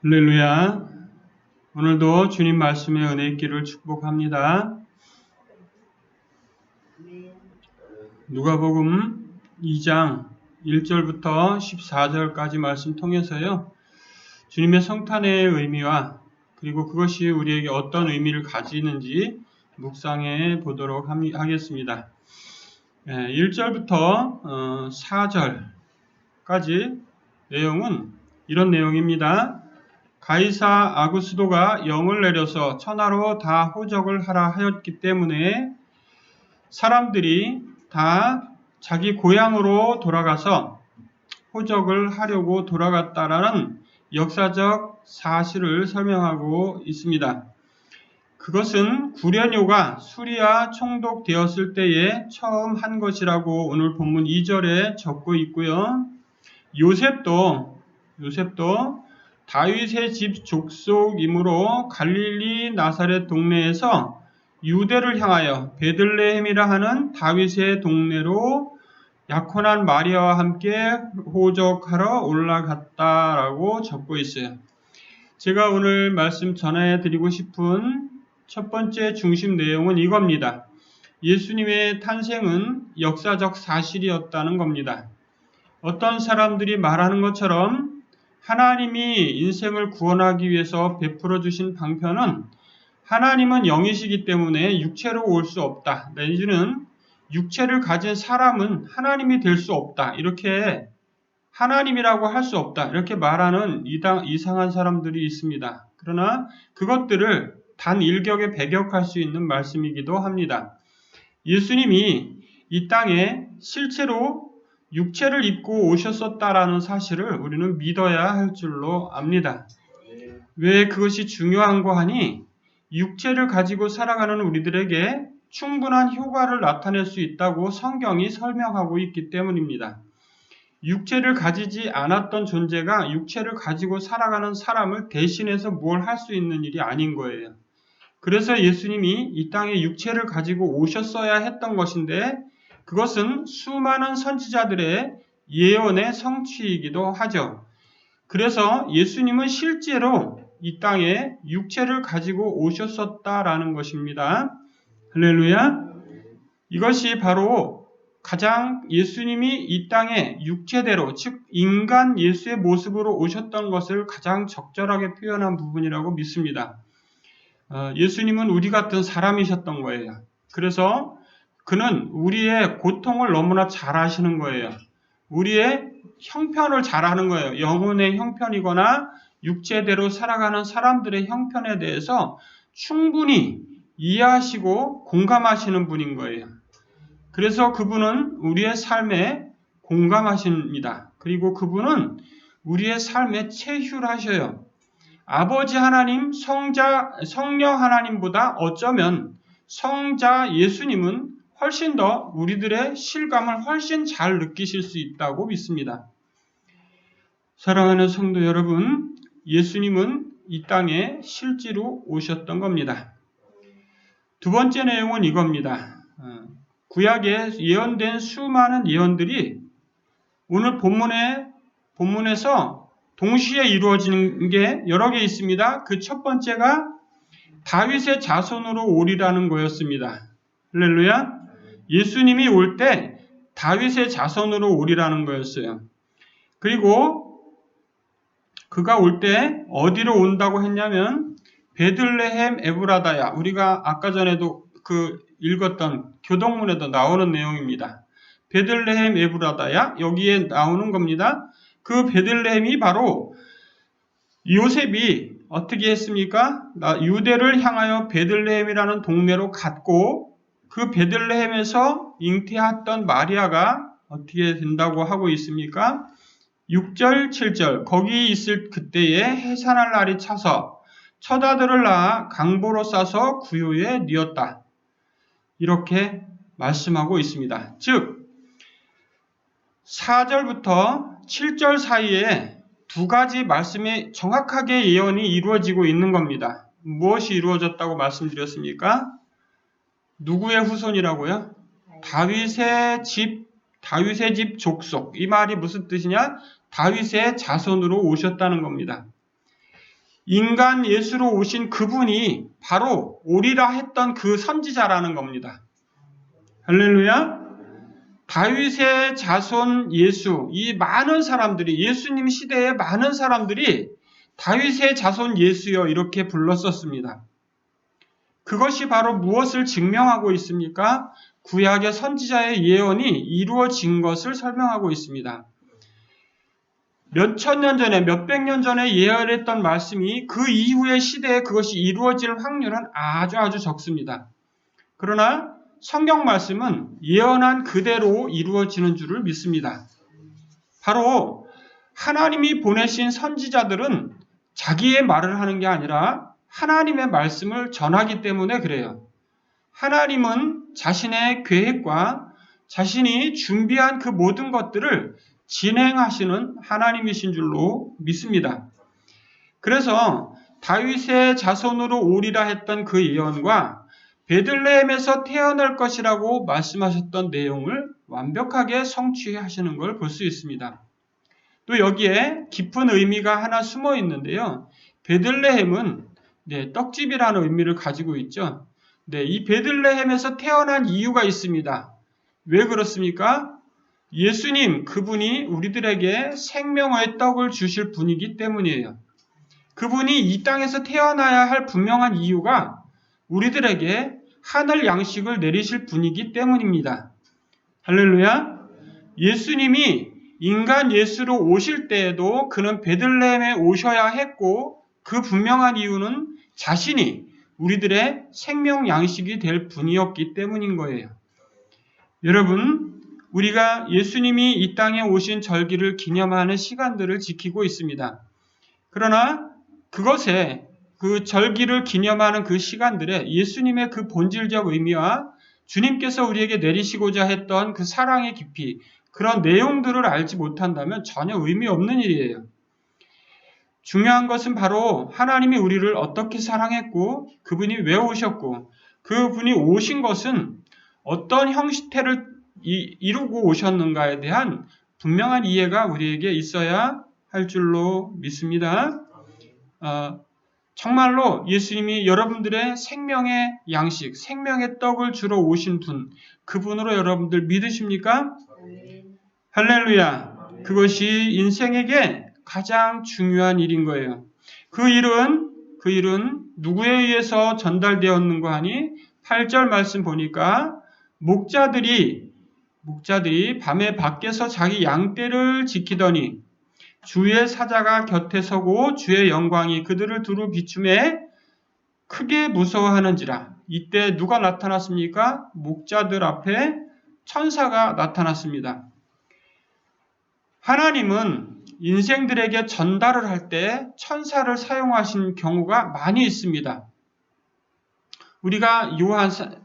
할렐루야. 오늘도 주님 말씀의 은혜 있기를 축복합니다. 누가복음 2장 1절부터 14절까지 말씀 통해서요. 주님의 성탄의 의미와 그리고 그것이 우리에게 어떤 의미를 가지는지 묵상해 보도록 하겠습니다. 1절부터 4절까지 내용은 이런 내용입니다. 가이사 아구스도가 영을 내려서 천하로 다 호적을 하라 하였기 때문에 사람들이 다 자기 고향으로 돌아가서 호적을 하려고 돌아갔다라는 역사적 사실을 설명하고 있습니다. 그것은 구레뇨가 수리아 총독되었을 때에 처음 한 것이라고 오늘 본문 2절에 적고 있고요. 요셉도 다윗의 집 족속이므로 갈릴리 나사렛 동네에서 유대를 향하여 베들레헴이라 하는 다윗의 동네로 약혼한 마리아와 함께 호적하러 올라갔다라고 적고 있어요. 제가 오늘 말씀 전해드리고 싶은 첫 번째 중심 내용은 이겁니다. 예수님의 탄생은 역사적 사실이었다는 겁니다. 어떤 사람들이 말하는 것처럼 하나님이 인생을 구원하기 위해서 베풀어 주신 방편은 하나님은 영이시기 때문에 육체로 올 수 없다. 내지는 육체를 가진 사람은 하나님이 될 수 없다. 이렇게 하나님이라고 할 수 없다. 이렇게 말하는 이상한 사람들이 있습니다. 그러나 그것들을 단 일격에 배격할 수 있는 말씀이기도 합니다. 예수님이 이 땅에 실제로 육체를 입고 오셨었다라는 사실을 우리는 믿어야 할 줄로 압니다. 왜 그것이 중요한고 하니 육체를 가지고 살아가는 우리들에게 충분한 효과를 나타낼 수 있다고 성경이 설명하고 있기 때문입니다. 육체를 가지지 않았던 존재가 육체를 가지고 살아가는 사람을 대신해서 뭘 할 수 있는 일이 아닌 거예요. 그래서 예수님이 이 땅에 육체를 가지고 오셨어야 했던 것인데 그것은 수많은 선지자들의 예언의 성취이기도 하죠. 그래서 예수님은 실제로 이 땅에 육체를 가지고 오셨었다라는 것입니다. 할렐루야. 이것이 바로 가장 예수님이 이 땅에 육체대로, 즉 인간 예수의 모습으로 오셨던 것을 가장 적절하게 표현한 부분이라고 믿습니다. 예수님은 우리 같은 사람이셨던 거예요. 그래서 그는 우리의 고통을 너무나 잘 아시는 거예요. 우리의 형편을 잘 아는 거예요. 영혼의 형편이거나 육체대로 살아가는 사람들의 형편에 대해서 충분히 이해하시고 공감하시는 분인 거예요. 그래서 그분은 우리의 삶에 공감하십니다. 그리고 그분은 우리의 삶에 체휼하셔요. 아버지 하나님, 성령 하나님보다 어쩌면 성자 예수님은 훨씬 더 우리들의 실감을 훨씬 잘 느끼실 수 있다고 믿습니다. 사랑하는 성도 여러분, 예수님은 이 땅에 실제로 오셨던 겁니다. 두 번째 내용은 이겁니다. 구약에 예언된 수많은 예언들이 오늘 본문에서 동시에 이루어지는 게 여러 개 있습니다. 그 첫 번째가 다윗의 자손으로 오리라는 거였습니다. 할렐루야. 예수님이 올 때 다윗의 자손으로 오리라는 거였어요. 그리고 그가 올 때 어디로 온다고 했냐면 베들레헴 에브라다야. 우리가 아까 전에도 읽었던 교동문에도 나오는 내용입니다. 베들레헴 에브라다야. 여기에 나오는 겁니다. 그 베들레헴이 바로 요셉이 어떻게 했습니까? 유대를 향하여 베들레헴이라는 동네로 갔고 그 베들레헴에서 잉태했던 마리아가 어떻게 된다고 하고 있습니까? 6절, 7절 거기 있을 그때에 해산할 날이 차서 첫 아들을 낳아 강보로 싸서 구유에 뉘었다. 이렇게 말씀하고 있습니다. 즉 4절부터 7절 사이에 두 가지 말씀이 정확하게 예언이 이루어지고 있는 겁니다. 무엇이 이루어졌다고 말씀드렸습니까? 누구의 후손이라고요? 다윗의 집 족속. 이 말이 무슨 뜻이냐? 다윗의 자손으로 오셨다는 겁니다. 인간 예수로 오신 그분이 바로 오리라 했던 그 선지자라는 겁니다. 할렐루야. 다윗의 자손 예수, 이 많은 사람들이, 예수님 시대에 많은 사람들이 다윗의 자손 예수여 이렇게 불렀었습니다. 그것이 바로 무엇을 증명하고 있습니까? 구약의 선지자의 예언이 이루어진 것을 설명하고 있습니다. 몇 천 년 전에, 몇백 년 전에 예언했던 말씀이 그 이후의 시대에 그것이 이루어질 확률은 아주 적습니다. 그러나 성경 말씀은 예언한 그대로 이루어지는 줄을 믿습니다. 바로 하나님이 보내신 선지자들은 자기의 말을 하는 게 아니라 하나님의 말씀을 전하기 때문에 그래요. 하나님은 자신의 계획과 자신이 준비한 그 모든 것들을 진행하시는 하나님이신 줄로 믿습니다. 그래서 다윗의 자손으로 오리라 했던 그 예언과 베들레헴에서 태어날 것이라고 말씀하셨던 내용을 완벽하게 성취하시는 걸 볼 수 있습니다. 또 여기에 깊은 의미가 하나 숨어 있는데요. 베들레헴은 떡집이라는 의미를 가지고 있죠. 이 베들레헴에서 태어난 이유가 있습니다. 왜 그렇습니까? 예수님, 그분이 우리들에게 생명의 떡을 주실 분이기 때문이에요. 그분이 이 땅에서 태어나야 할 분명한 이유가 우리들에게 하늘 양식을 내리실 분이기 때문입니다. 할렐루야. 예수님이 인간 예수로 오실 때에도 그는 베들레헴에 오셔야 했고 그 분명한 이유는 자신이 우리들의 생명 양식이 될 분이었기 때문인 거예요. 여러분, 우리가 예수님이 이 땅에 오신 절기를 기념하는 시간들을 지키고 있습니다. 그러나 그것에 그 절기를 기념하는 그 시간들에 예수님의 그 본질적 의미와 주님께서 우리에게 내리시고자 했던 그 사랑의 깊이, 그런 내용들을 알지 못한다면 전혀 의미 없는 일이에요. 중요한 것은 바로 하나님이 우리를 어떻게 사랑했고 그분이 왜 오셨고 그분이 오신 것은 어떤 형태를 이루고 오셨는가에 대한 분명한 이해가 우리에게 있어야 할 줄로 믿습니다. 정말로 예수님이 여러분들의 생명의 양식, 생명의 떡을 주러 오신 분, 그분으로 여러분들 믿으십니까? 할렐루야. 그것이 인생에게 가장 중요한 일인 거예요. 그 일은 누구에 의해서 전달되었는가 하니 8절 말씀 보니까 목자들이 밤에 밖에서 자기 양떼를 지키더니 주의 사자가 곁에 서고 주의 영광이 그들을 두루 비춤에 크게 무서워하는지라. 이때 누가 나타났습니까? 목자들 앞에 천사가 나타났습니다. 하나님은 인생들에게 전달을 할 때 천사를 사용하신 경우가 많이 있습니다. 우리가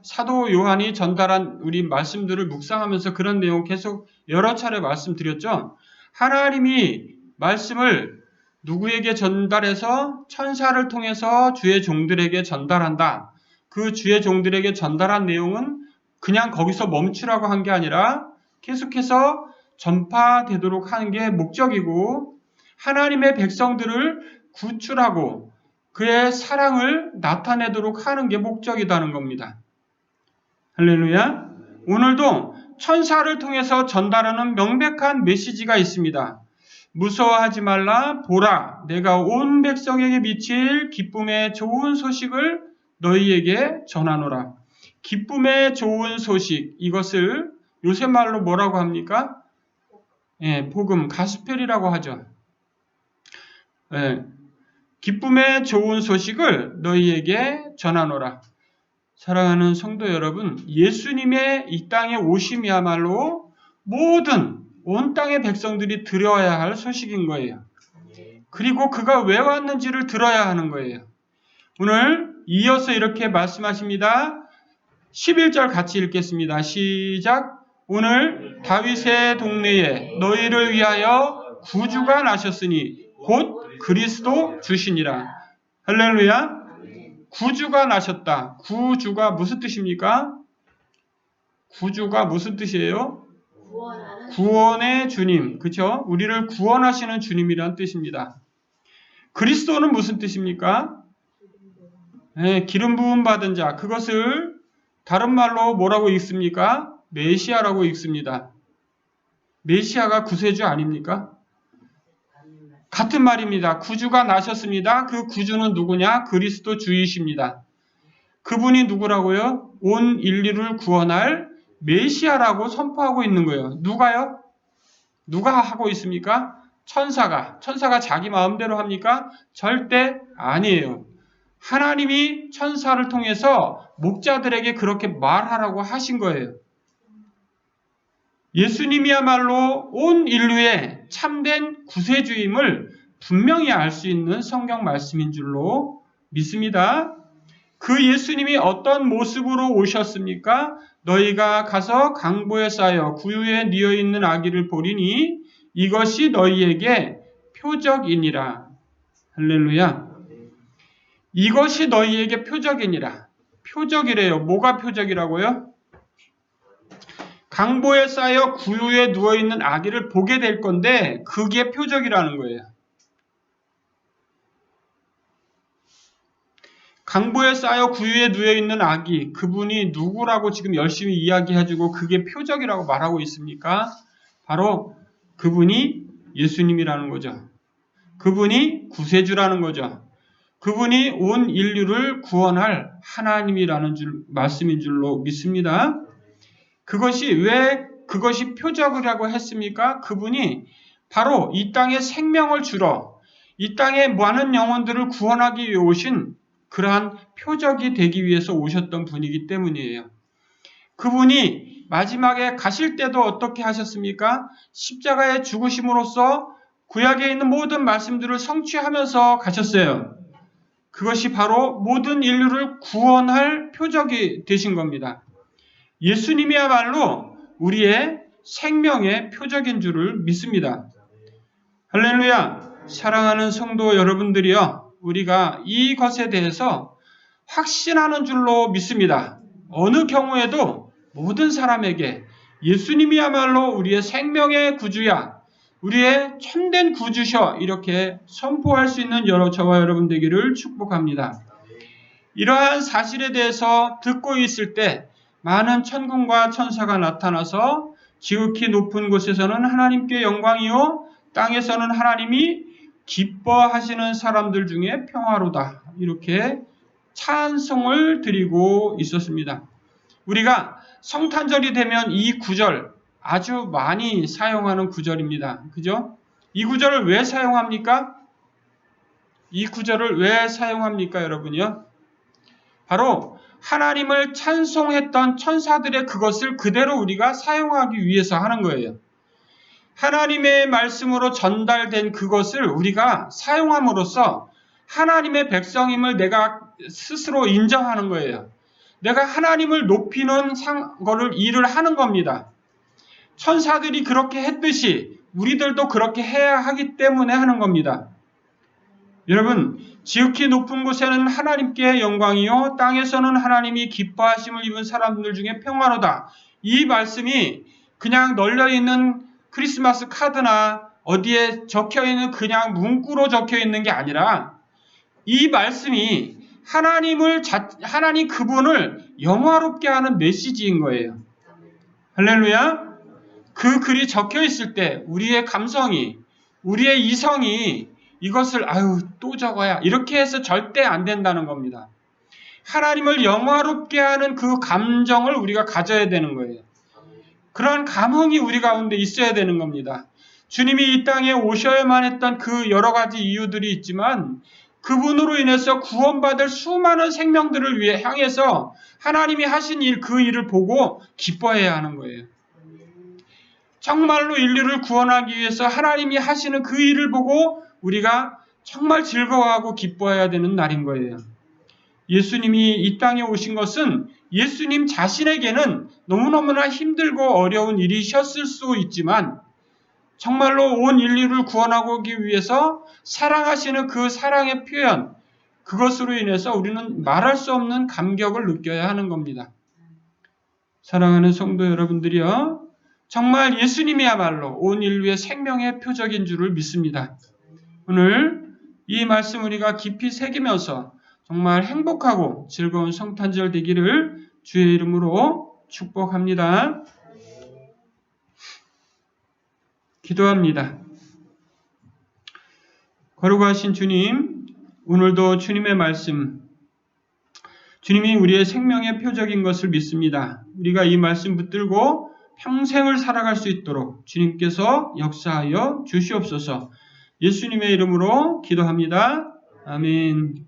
사도 요한이 전달한 우리 말씀들을 묵상하면서 그런 내용 계속 여러 차례 말씀드렸죠. 하나님이 말씀을 누구에게 전달해서 천사를 통해서 주의 종들에게 전달한다. 그 주의 종들에게 전달한 내용은 그냥 거기서 멈추라고 한 게 아니라 계속해서 전파되도록 하는 게 목적이고 하나님의 백성들을 구출하고 그의 사랑을 나타내도록 하는 게 목적이라는 겁니다. 할렐루야. 오늘도 천사를 통해서 전달하는 명백한 메시지가 있습니다. 무서워하지 말라. 보라, 내가 온 백성에게 미칠 기쁨의 좋은 소식을 너희에게 전하노라. 기쁨의 좋은 소식, 이것을 요새 말로 뭐라고 합니까? 복음, 가스펠이라고 하죠. 기쁨의 좋은 소식을 너희에게 전하노라. 사랑하는 성도 여러분, 예수님의 이 땅에 오심이야말로 모든 온 땅의 백성들이 들어야 할 소식인 거예요. 그리고 그가 왜 왔는지를 들어야 하는 거예요. 오늘 이어서 이렇게 말씀하십니다. 11절 같이 읽겠습니다. 시작. 오늘 다윗의 동네에 너희를 위하여 구주가 나셨으니 곧 그리스도 주시니라. 할렐루야. 구주가 나셨다. 구주가 무슨 뜻입니까? 구주가 무슨 뜻이에요? 구원의 주님. 그렇죠? 우리를 구원하시는 주님이란 뜻입니다. 그리스도는 무슨 뜻입니까? 네, 기름 부음 받은 자. 그것을 다른 말로 뭐라고 읽습니까? 메시아라고 읽습니다. 메시아가 구세주 아닙니까? 같은 말입니다. 구주가 나셨습니다. 그 구주는 누구냐? 그리스도 주이십니다. 그분이 누구라고요? 온 인류를 구원할 메시아라고 선포하고 있는 거예요. 누가요? 누가 하고 있습니까? 천사가. 천사가 자기 마음대로 합니까? 절대 아니에요. 하나님이 천사를 통해서 목자들에게 그렇게 말하라고 하신 거예요. 예수님이야말로 온 인류의 참된 구세주임을 분명히 알 수 있는 성경 말씀인 줄로 믿습니다. 그 예수님이 어떤 모습으로 오셨습니까? 너희가 가서 강보에 쌓여 구유에 뉘어 있는 아기를 보리니 이것이 너희에게 표적이니라. 할렐루야. 이것이 너희에게 표적이니라. 표적이래요. 뭐가 표적이라고요? 강보에 쌓여 구유에 누워있는 아기를 보게 될 건데 그게 표적이라는 거예요. 강보에 쌓여 구유에 누워있는 아기, 그분이 누구라고 지금 열심히 이야기해주고 그게 표적이라고 말하고 있습니까? 바로 그분이 예수님이라는 거죠. 그분이 구세주라는 거죠. 그분이 온 인류를 구원할 하나님이라는 말씀인 줄로 믿습니다. 왜 그것이 표적이라고 했습니까? 그분이 바로 이 땅에 생명을 주러 이 땅에 많은 영혼들을 구원하기 위해 오신 그러한 표적이 되기 위해서 오셨던 분이기 때문이에요. 그분이 마지막에 가실 때도 어떻게 하셨습니까? 십자가에 죽으심으로써 구약에 있는 모든 말씀들을 성취하면서 가셨어요. 그것이 바로 모든 인류를 구원할 표적이 되신 겁니다. 예수님이야말로 우리의 생명의 표적인 줄을 믿습니다. 할렐루야. 사랑하는 성도 여러분들이여, 우리가 이것에 대해서 확신하는 줄로 믿습니다. 어느 경우에도 모든 사람에게 예수님이야말로 우리의 생명의 구주야, 우리의 참된 구주셔, 이렇게 선포할 수 있는 저와 여러분 되기를 축복합니다. 이러한 사실에 대해서 듣고 있을 때 많은 천군과 천사가 나타나서 지극히 높은 곳에서는 하나님께 영광이요 땅에서는 하나님이 기뻐하시는 사람들 중에 평화로다, 이렇게 찬송을 드리고 있었습니다. 우리가 성탄절이 되면 이 구절 아주 많이 사용하는 구절입니다. 그죠? 이 구절을 왜 사용합니까? 이 구절을 왜 사용합니까, 여러분이요? 바로 하나님을 찬송했던 천사들의 그것을 그대로 우리가 사용하기 위해서 하는 거예요. 하나님의 말씀으로 전달된 그것을 우리가 사용함으로써 하나님의 백성임을 내가 스스로 인정하는 거예요. 내가 하나님을 높이는 일을 하는 겁니다. 천사들이 그렇게 했듯이 우리들도 그렇게 해야 하기 때문에 하는 겁니다. 여러분, 지극히 높은 곳에는 하나님께 영광이요 땅에서는 하나님이 기뻐하심을 입은 사람들 중에 평화로다. 이 말씀이 그냥 널려있는 크리스마스 카드나 어디에 적혀있는 그냥 문구로 적혀있는 게 아니라 이 말씀이 하나님 그분을 영화롭게 하는 메시지인 거예요. 할렐루야. 그 글이 적혀있을 때 우리의 감성이, 우리의 이성이 이것을 또 적어야 이렇게 해서 절대 안 된다는 겁니다. 하나님을 영화롭게 하는 그 감정을 우리가 가져야 되는 거예요. 그러한 감흥이 우리 가운데 있어야 되는 겁니다. 주님이 이 땅에 오셔야만 했던 그 여러 가지 이유들이 있지만 그분으로 인해서 구원받을 수많은 생명들을 위해 향해서 하나님이 하신 그 일을 보고 기뻐해야 하는 거예요. 정말로 인류를 구원하기 위해서 하나님이 하시는 그 일을 보고 우리가 정말 즐거워하고 기뻐해야 되는 날인 거예요. 예수님이 이 땅에 오신 것은 예수님 자신에게는 너무너무나 힘들고 어려운 일이셨을 수 있지만 정말로 온 인류를 구원하기 위해서 사랑하시는 그 사랑의 표현, 그것으로 인해서 우리는 말할 수 없는 감격을 느껴야 하는 겁니다. 사랑하는 성도 여러분들이요, 정말 예수님이야말로 온 인류의 생명의 표적인 줄을 믿습니다. 오늘 이 말씀 우리가 깊이 새기면서 정말 행복하고 즐거운 성탄절 되기를 주의 이름으로 축복합니다. 기도합니다. 거룩하신 주님, 오늘도 주님의 말씀, 주님이 우리의 생명의 표적인 것을 믿습니다. 우리가 이 말씀 붙들고 평생을 살아갈 수 있도록 주님께서 역사하여 주시옵소서. 예수님의 이름으로 기도합니다. 아멘.